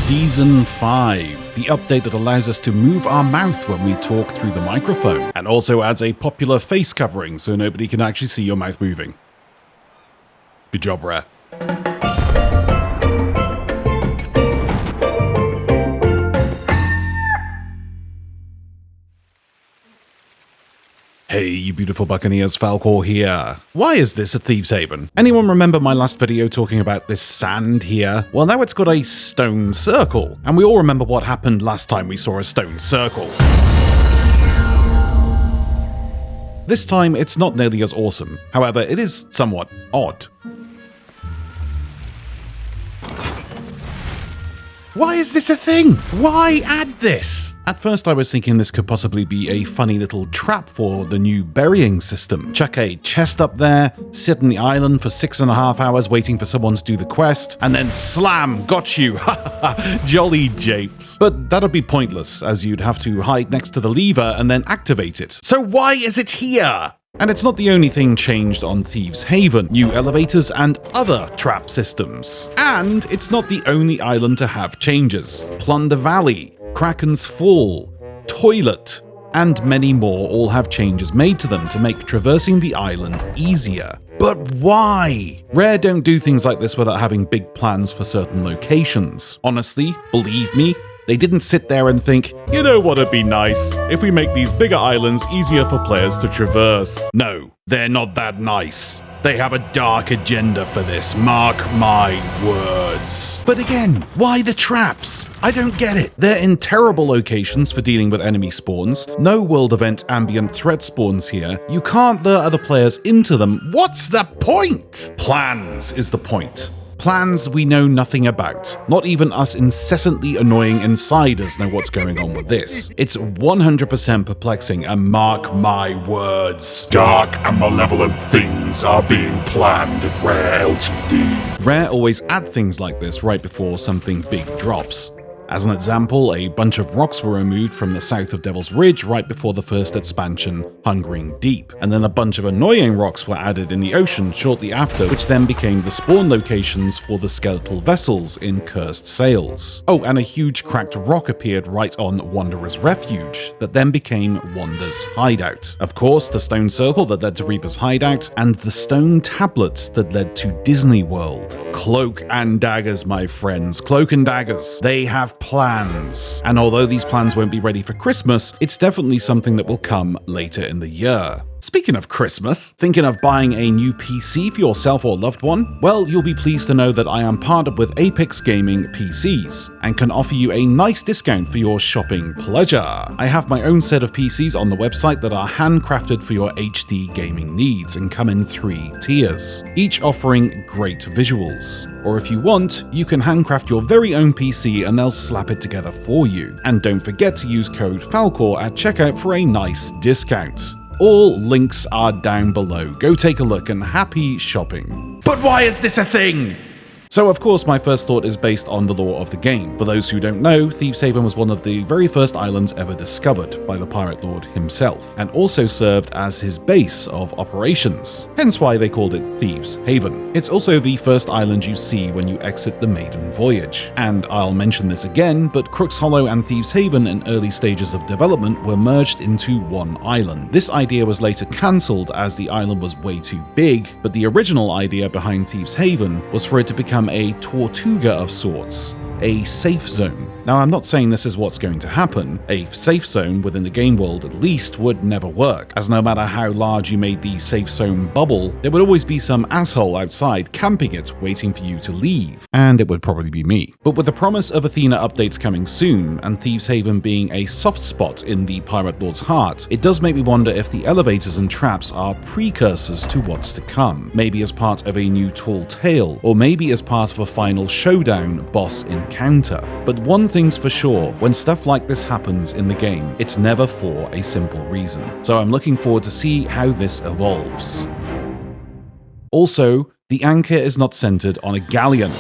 Season 5, the update that allows us to move our mouth when we talk through the microphone, and also adds a popular face covering so nobody can actually see your mouth moving. Good job, Rare. Hey, you beautiful buccaneers, Falcore here. Why is this a Thieves Haven? Anyone remember my last video talking about this sand here? Well, now it's got a stone circle, and we all remember what happened last time we saw a stone circle. This time, it's not nearly as awesome. However, it is somewhat odd. Why is this a thing? Why add this? At first I was thinking this could possibly be a funny little trap for the new burying system. Chuck a chest up there, sit on the island for 6.5 hours waiting for someone to do the quest, and then slam, got you, haha, jolly japes. But that'd be pointless, as you'd have to hide next to the lever and then activate it. So why is it here? And it's not the only thing changed on Thieves Haven, new elevators and other trap systems. And it's not the only island to have changes. Plunder Valley, Kraken's Fall, Toilet, and many more all have changes made to them to make traversing the island easier. But why? Rare don't do things like this without having big plans for certain locations. Honestly, believe me, they didn't sit there and think, you know what'd be nice if we make these bigger islands easier for players to traverse. No, they're not that nice. They have a dark agenda for this, mark my words. But again, why the traps? I don't get it. They're in terrible locations for dealing with enemy spawns. No world event ambient threat spawns here. You can't lure other players into them. What's the point? Plans is the point. Plans we know nothing about. Not even us incessantly annoying insiders know what's going on with this. It's 100% perplexing, and mark my words. Dark and malevolent things are being planned at Rare Ltd. Rare always add things like this right before something big drops. As an example, a bunch of rocks were removed from the south of Devil's Ridge right before the first expansion, Hungering Deep. And then a bunch of annoying rocks were added in the ocean shortly after, which then became the spawn locations for the skeletal vessels in Cursed Sails. Oh, and a huge cracked rock appeared right on Wanderer's Refuge, that then became Wander's Hideout. Of course, the stone circle that led to Reaper's Hideout, and the stone tablets that led to Disney World. Cloak and daggers, my friends. Cloak and daggers. They have plans. And although these plans won't be ready for Christmas, it's definitely something that will come later in the year. Speaking of Christmas, thinking of buying a new PC for yourself or loved one? Well, you'll be pleased to know that I am partnered with Apix Gaming PCs and can offer you a nice discount for your shopping pleasure. I have my own set of PCs on the website that are handcrafted for your HD gaming needs and come in 3 tiers, each offering great visuals. Or if you want, you can handcraft your very own PC and they'll slap it together for you. And don't forget to use code Falcore at checkout for a nice discount. All links are down below. Go take a look and happy shopping. But why is this a thing? So of course my first thought is based on the lore of the game. For those who don't know, Thieves Haven was one of the very first islands ever discovered by the Pirate Lord himself, and also served as his base of operations, hence why they called it Thieves Haven. It's also the first island you see when you exit the maiden voyage. And I'll mention this again, but Crook's Hollow and Thieves Haven in early stages of development were merged into one island. This idea was later cancelled as the island was way too big, but the original idea behind Thieves Haven was for it to become a Tortuga of sorts, a safe zone. Now, I'm not saying this is what's going to happen. A safe zone within the game world at least would never work, as no matter how large you made the safe zone bubble, there would always be some asshole outside camping it, waiting for you to leave. And it would probably be me. But with the promise of Athena updates coming soon, and Thieves Haven being a soft spot in the Pirate Lord's heart, it does make me wonder if the elevators and traps are precursors to what's to come. Maybe as part of a new tall tale, or maybe as part of a final showdown boss encounter. But one thing's for sure, when stuff like this happens in the game, it's never for a simple reason. So I'm looking forward to see how this evolves. Also, the anchor is not centered on a galleon.